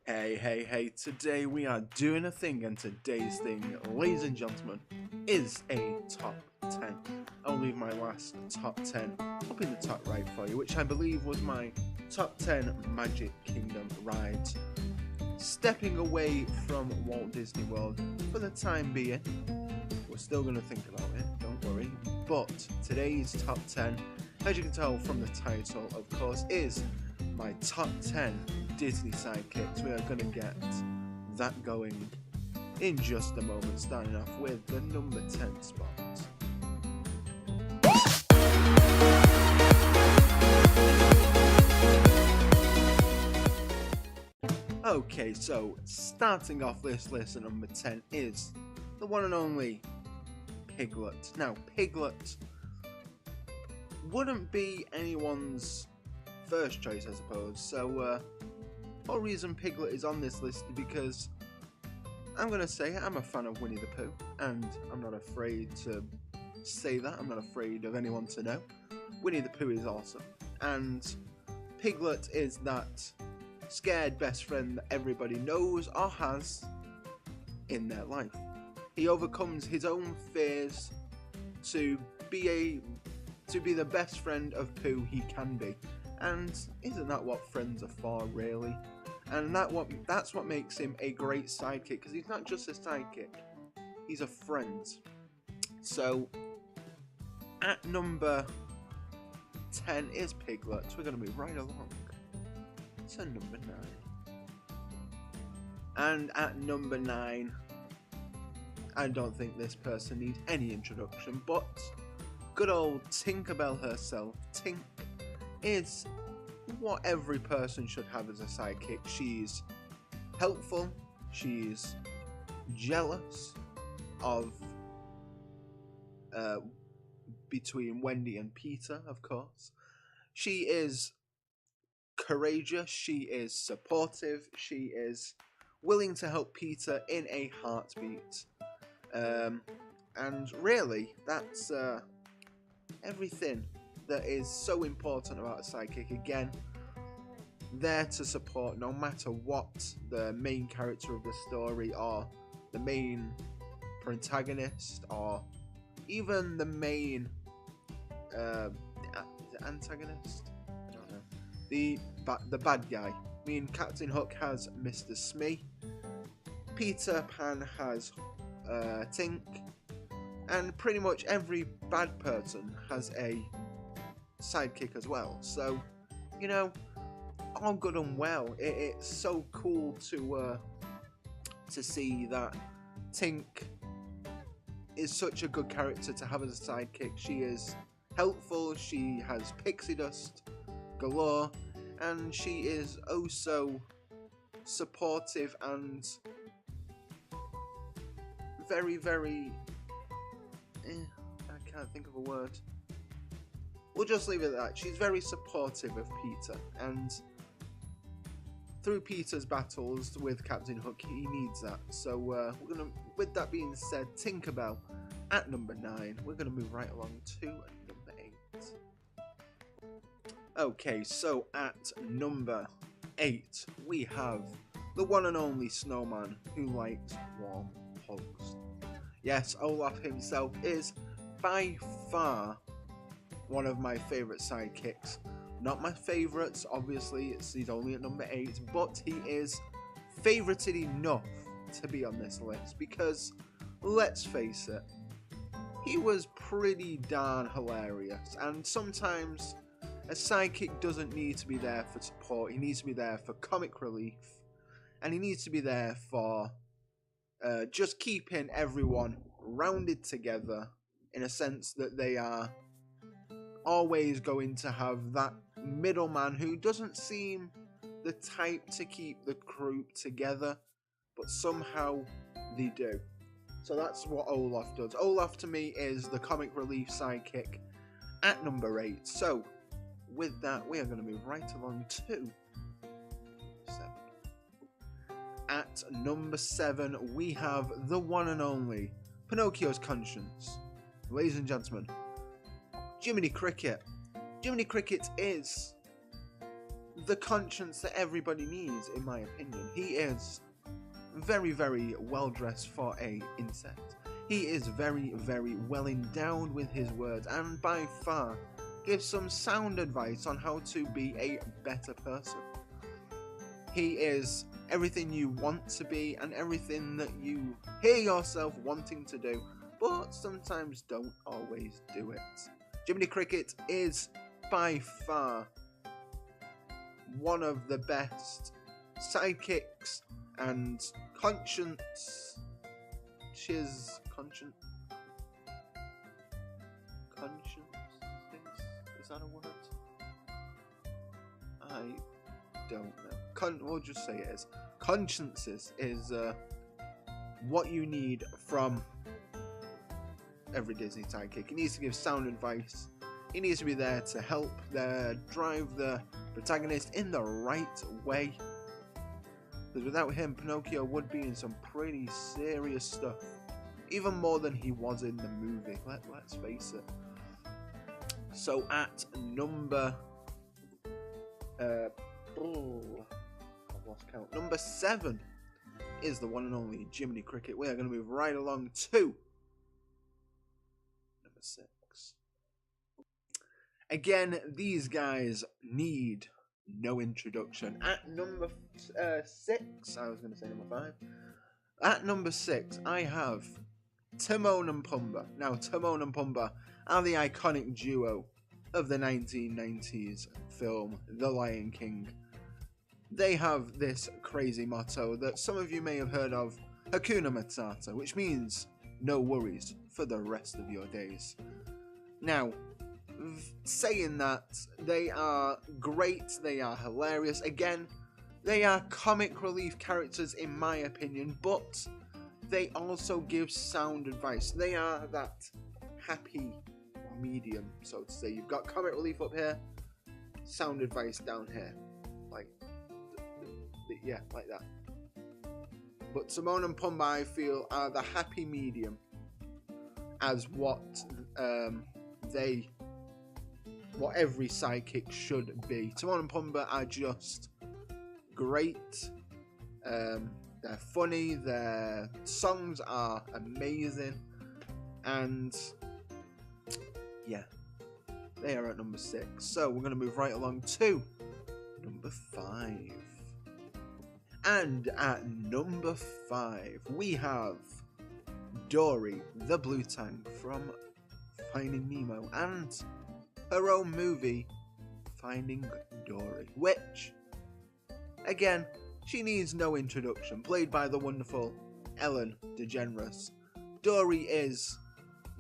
Hey, today we are doing a thing, and today's thing, ladies and gentlemen, is a top 10. I'll leave my last top 10 up in the top right for you, which I believe was my top 10 Magic Kingdom rides. Stepping away from Walt Disney World for the time being, we're still going to think about it, don't worry, but today's top 10, as you can tell from the title, of course, is my top 10 Disney Sidekicks. We are going to get that going in just a moment, starting off with the number 10 spot. Okay, so starting off this list at number 10 is the one and only Piglet. Now, Piglet wouldn't be anyone's first choice, I suppose, so whole reason Piglet is on this list is because I'm going to say I'm a fan of Winnie the Pooh, and I'm not afraid to say that. I'm not afraid of anyone to know. Winnie the Pooh is awesome, and Piglet is that scared best friend that everybody knows or has in their life. He overcomes his own fears to be the best friend of Pooh he can be. And isn't that what friends are for, really? And that's what makes him a great sidekick, because he's not just a sidekick, he's a friend. So, at number 10 is Piglet. We're going to move right along to number 9. And at number 9, I don't think this person needs any introduction, but good old Tinkerbell herself, Tink, is what every person should have as a sidekick. She's helpful, she's jealous of between Wendy and Peter, of course. She is courageous, she is supportive, she is willing to help Peter in a heartbeat. And really, that's everything that is so important about a sidekick. Again, there to support no matter what the main character of the story, or the main protagonist, or even the main antagonist. I don't know. The bad guy. I mean, Captain Hook has Mr. Smee. Peter Pan has Tink, and pretty much every bad person has a sidekick as well. So, you know, all good and well. It's so cool to see that Tink is such a good character to have as a sidekick. She is helpful, she has pixie dust galore, and she is oh so supportive and very, very I can't think of a word. We'll just leave it at that. She's very supportive of Peter, and through Peter's battles with Captain Hook, he needs that. So we're gonna, with that being said, Tinkerbell at number 9. We're gonna move right along to number 8. Okay, so at number 8 we have the one and only snowman who likes warm hugs. Yes, Olaf himself is by far one of my favourite sidekicks. Not my favourites, obviously, he's only at number 8, but he is favourited enough to be on this list because, let's face it, he was pretty darn hilarious, and sometimes a sidekick doesn't need to be there for support, he needs to be there for comic relief, and he needs to be there for just keeping everyone rounded together, in a sense that they are always going to have that middleman who doesn't seem the type to keep the group together, but somehow they do. So that's what Olaf does. Olaf to me is the comic relief sidekick at number 8. So with that, we are going to move right along to 7. At number 7, we have the one and only Pinocchio's conscience. Ladies and gentlemen, Jiminy Cricket. Jiminy Cricket is the conscience that everybody needs, in my opinion. He is very, very well dressed for a insect. He is very, very well endowed with his words, and by far gives some sound advice on how to be a better person. He is everything you want to be and everything that you hear yourself wanting to do, but sometimes don't always do it. Jiminy Cricket is by far one of the best sidekicks and conscience. Is that a word? I don't know. We'll just say it is. Consciences is what you need from every Disney sidekick. He needs to give sound advice. He needs to be there to help drive the protagonist in the right way. Because without him, Pinocchio would be in some pretty serious stuff. Even more than he was in the movie, let's face it. So at number... I've lost count. Number 7 is the one and only Jiminy Cricket. We are going to move right along to number 6. Again, these guys need no introduction. At number 6, I was going to say number 5. At number 6, I have Timon and Pumbaa. Now, Timon and Pumbaa are the iconic duo of the 1990s film The Lion King. They have this crazy motto that some of you may have heard of, Hakuna Matata, which means no worries for the rest of your days. Now, saying that, they are great, they are hilarious. Again, they are comic relief characters in my opinion, but they also give sound advice. They are that happy medium, so to say. You've got comic relief up here, sound advice down here, like yeah, like that. But Timon and Pumbaa, I feel, are the happy medium as what every sidekick should be. Timon and Pumbaa are just great. They're funny, their songs are amazing, and yeah, they are at number 6. So we're going to move right along to number 5. And at number 5, we have Dory, the blue tank from Finding Nemo, and her own movie, Finding Dory, which, again, she needs no introduction. Played by the wonderful Ellen DeGeneres, Dory is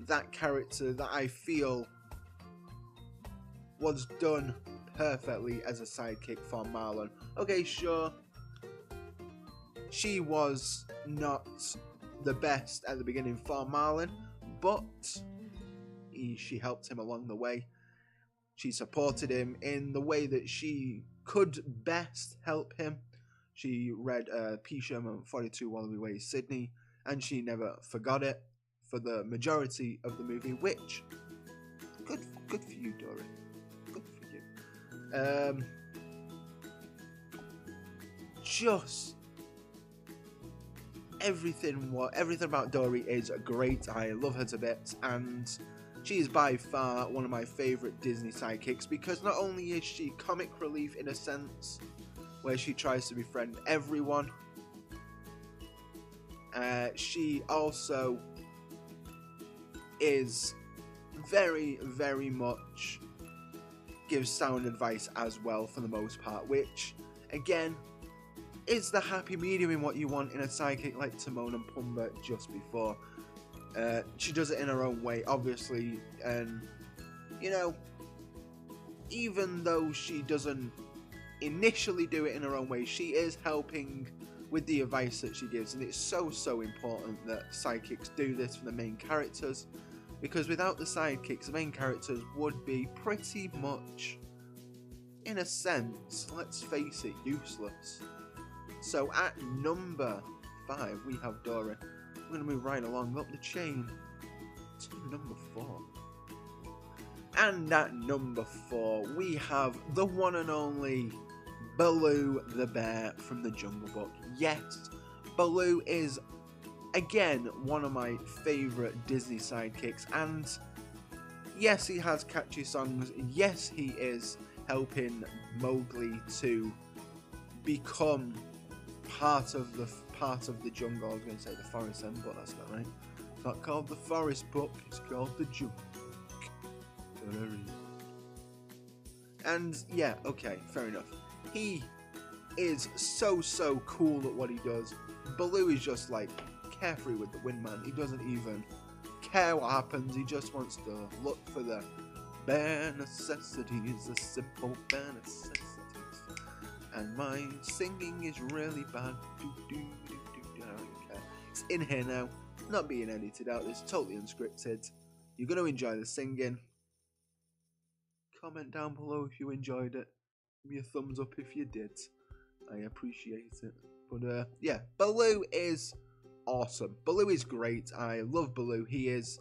that character that I feel was done perfectly as a sidekick for Marlon. Okay, sure, she was not the best at the beginning for Marlon, but she helped him along the way. She supported him in the way that she could best help him. She read P. Sherman 42 Wallaby Way, Sydney, and she never forgot it for the majority of the movie, which, good for you, Dory. Good for you. Just everything about Dory is great. I love her to bits, and she is by far one of my favourite Disney sidekicks, because not only is she comic relief in a sense, where she tries to befriend everyone, she also is very, very much gives sound advice as well for the most part, which, again, is the happy medium in what you want in a sidekick like Timon and Pumbaa just before. She does it in her own way, obviously, and, you know, even though she doesn't initially do it in her own way, she is helping with the advice that she gives, and it's so important that sidekicks do this for the main characters, because without the sidekicks, the main characters would be pretty much, in a sense, let's face it, useless. So at number 5, we have Dory. We're going to move right along up the chain to number 4. And at number 4, we have the one and only Baloo the bear from the Jungle Book. Yes, Baloo is, again, one of my favourite Disney sidekicks, and yes, he has catchy songs. Yes, he is helping Mowgli to become part of the jungle. I was going to say the forest then, but that's not right. It's not called the forest book, it's called the jungle book. And yeah, okay, fair enough. He is so cool at what he does. Baloo is just like carefree with the wind, man. He doesn't even care what happens. He just wants to look for the bare necessities, the simple bare necessities. And my singing is really bad. It's in here now, not being edited out. It's totally unscripted. You're going to enjoy the singing. Comment down below if you enjoyed it. Give me a thumbs up if you did. I appreciate it. But yeah, Baloo is awesome. Baloo is great. I love Baloo. He is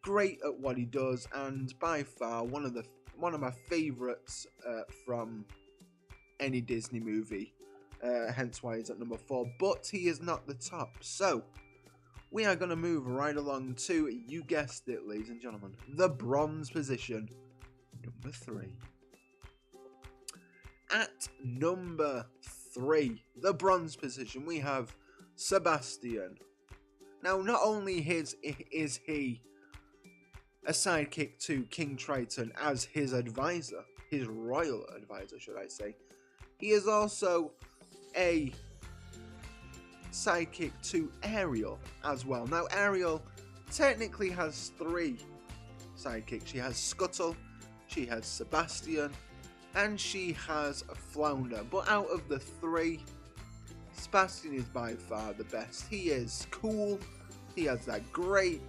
great at what he does, and by far one of my favourites from any Disney movie. Hence why he's at number 4. But he is not the top. So we are going to move right along to, you guessed it, ladies and gentlemen, the bronze position, number 3. At number 3, the bronze position, we have Sebastian. Now, not only is he a sidekick to King Triton as his advisor, his royal advisor, should I say, he is also a sidekick to Ariel as well. Now, Ariel technically has 3 sidekicks. She has Scuttle, she has Sebastian, and she has Flounder. But out of the 3, Sebastian is by far the best. He is cool. He has that great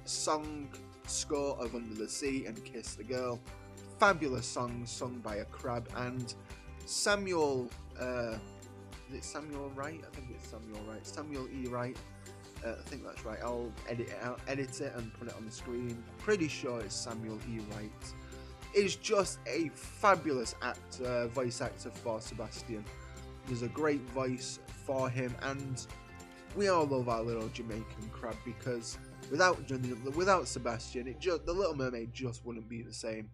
song score of Under the Sea and Kiss the Girl. Fabulous songs sung by a crab. And Samuel, is it Samuel Wright? I think it's Samuel Wright. Samuel E. Wright. I think that's right. I'll edit it and put it on the screen. Pretty sure it's Samuel E. Wright. Is just a fabulous voice actor for Sebastian. There's a great voice for him, and we all love our little Jamaican crab, because without Sebastian, the Little Mermaid just wouldn't be the same.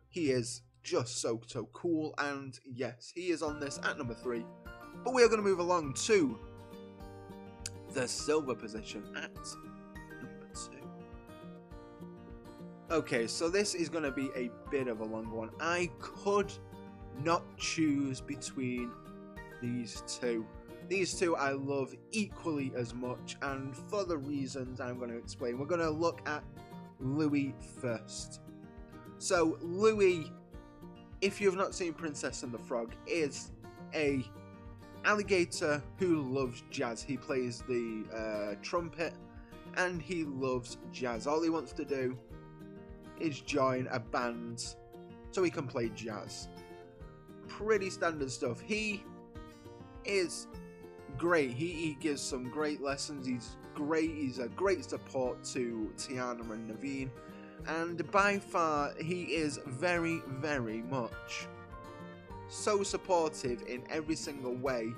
He is just so cool, and yes, he is on this at number 3. But we are going to move along to the silver position at number 2. Okay, so this is going to be a bit of a long one. I could not choose between these two. These two I love equally as much, and for the reasons I'm going to explain. We're going to look at Louie first. So Louie, if you've not seen Princess and the Frog, is a alligator who loves jazz. He plays the trumpet, and he loves jazz. All he wants to do is join a band so he can play jazz. Pretty standard stuff. He is great. He gives some great lessons. He's great. He's a great support to Tiana and Naveen, and by far he is very much so supportive in every single way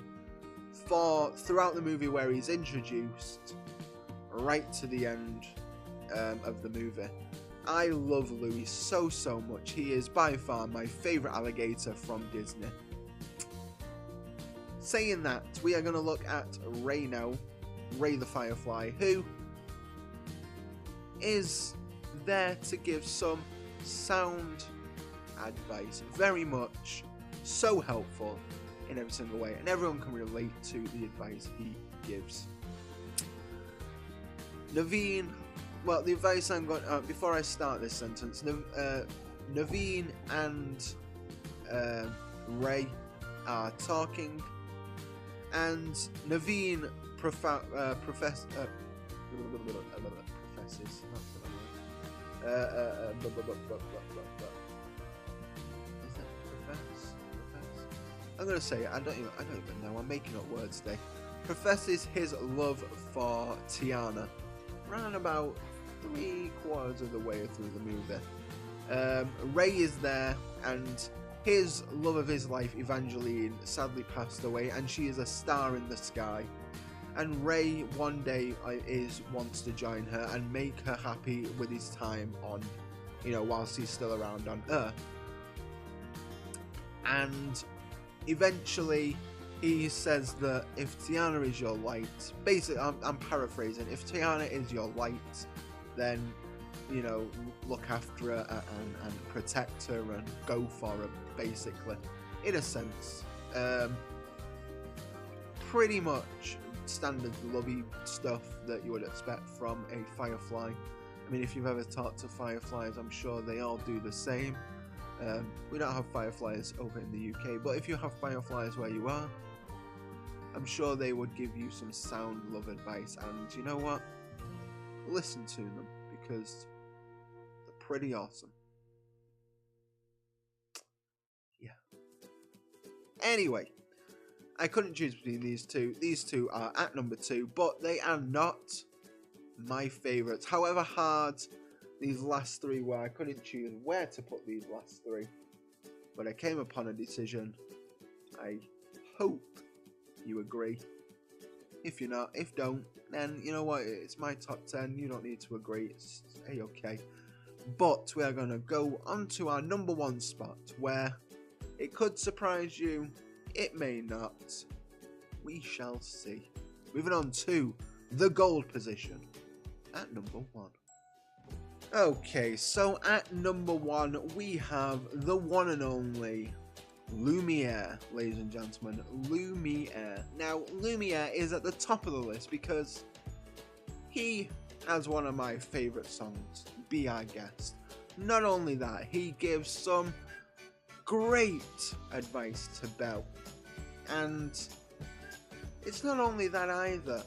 throughout the movie, where he's introduced right to the end of the movie. I love Louie so much. He is by far my favourite alligator from Disney. Saying that, we are going to look at Ray now, Ray the Firefly, who is there to give some sound advice. Very much so helpful in every single way, and everyone can relate to the advice he gives. Naveen, well, the advice I'm going before I start this sentence, Naveen and Ray are talking, and Naveen professes. I'm gonna say it. I don't even know. I'm making up words today. Professes his love for Tiana, around about 3/4 of the way through the movie. Ray is there, and His love of his life, Evangeline, sadly passed away, and she is a star in the sky. And Ray one day wants to join her and make her happy with his time on, whilst he's still around on Earth. And eventually he says that if Tiana is your light, basically I'm paraphrasing, if Tiana is your light, then look after her and protect her and go for her, basically, in a sense. Pretty much standard lovey stuff that you would expect from a Firefly. I mean, if you've ever talked to Fireflies, I'm sure they all do the same. We don't have Fireflies over in the UK, but if you have Fireflies where you are, I'm sure they would give you some sound love advice, and you know what? Listen to them, because they're pretty awesome. Yeah. Anyway, I couldn't choose between these two. These two are at number 2, but they are not my favourites. However hard these last 3 were, I couldn't choose where to put these last 3. But I came upon a decision. I hope you agree. If you're not, if don't, then you know what, it's my top 10. You don't need to agree, it's a-okay. But we are going to go on to our number 1 spot, where it could surprise you, it may not. We shall see. Moving on to the gold position at number 1. Okay, so at number 1 we have the one and only Lumiere, ladies and gentlemen. Lumiere. Now, Lumiere is at the top of the list because he has one of my favourite songs, Be Our Guest. Not only that, he gives some great advice to Belle. And it's not only that either.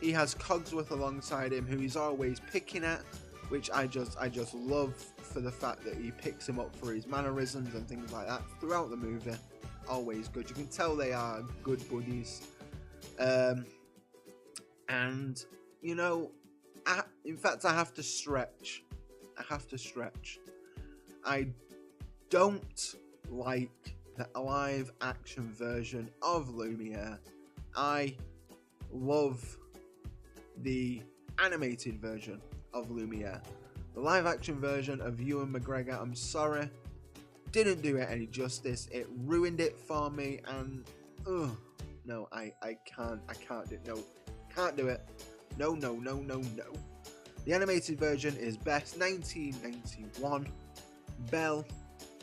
He has Cogsworth alongside him, who he's always picking at, which I just love for the fact that he picks him up for his mannerisms and things like that throughout the movie. Always good. You can tell they are good buddies. And, in fact, I have to stretch. I don't like the live action version of Lumiere. I love the animated version of Lumiere. The live action version of Ewan McGregor, I'm sorry, didn't do it any justice. It ruined it for me, and no, I can't do it. No, can't do it. No. The animated version is best. 1991. Belle,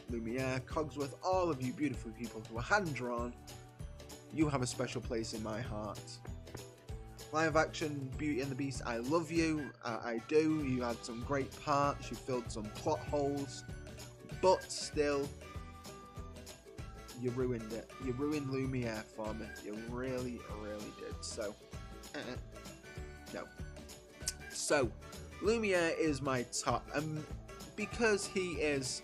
Lumiere, Cogsworth, all of you beautiful people who are hand drawn, you have a special place in my heart. Live action Beauty and the Beast, I love you, I do. You had some great parts, you filled some plot holes, but still, you ruined it. You ruined Lumiere for me. You really did. So, no. So, Lumiere is my top, and because he is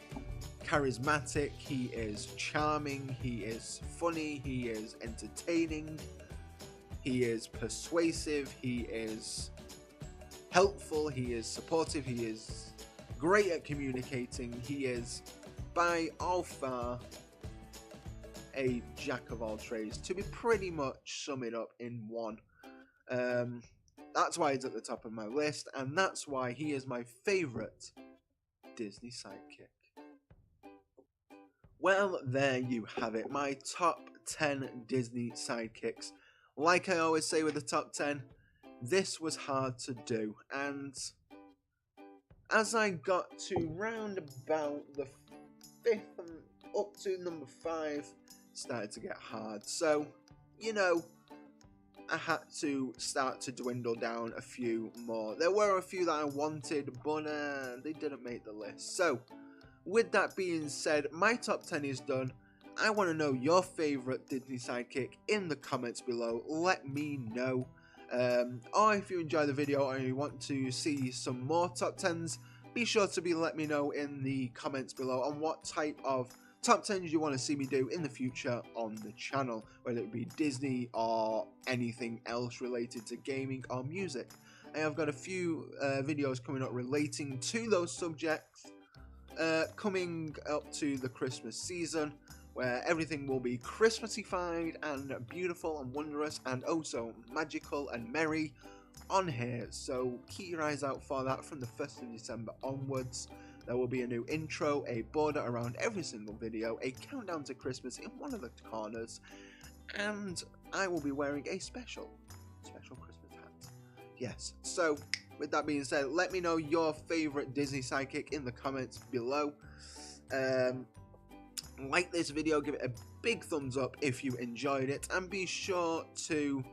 charismatic, he is charming, he is funny, he is entertaining, he is persuasive, he is helpful, he is supportive, he is great at communicating, he is by all far a jack of all trades, to be pretty much sum it up in one. That's why he's at the top of my list, and that's why he is my favourite Disney sidekick. Well, there you have it, my top 10 Disney sidekicks. Like I always say with the top 10, this was hard to do, and as I got to round about the 5th and up to number 5, it started to get hard. So, I had to start to dwindle down a few more. There were a few that I wanted, but they didn't make the list. So, with that being said, my top 10 is done. I want to know your favourite Disney sidekick in the comments below. Let me know. Or if you enjoy the video or you want to see some more top 10s, be sure to let me know in the comments below on what type of top 10s you want to see me do in the future on the channel, whether it be Disney or anything else related to gaming or music. I have got a few videos coming up relating to those subjects. coming up to the Christmas season, where everything will be Christmassified and beautiful and wondrous and also magical and merry on here. So keep your eyes out for that from the 1st of December onwards. There will be a new intro, a border around every single video, a countdown to Christmas in one of the corners, and I will be wearing a special Christmas hat. Yes, so with that being said, let me know your favourite Disney sidekick in the comments below. Like this video, give it a big thumbs up if you enjoyed it, and be sure to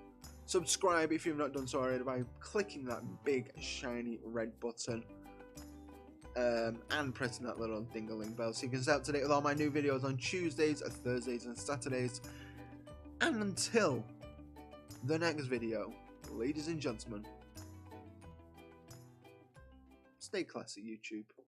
subscribe if you've not done so already by clicking that big shiny red button and pressing that little ding-a-ling bell so you can stay up to date with all my new videos on Tuesdays, Thursdays and Saturdays. And until the next video, ladies and gentlemen, stay classy, YouTube.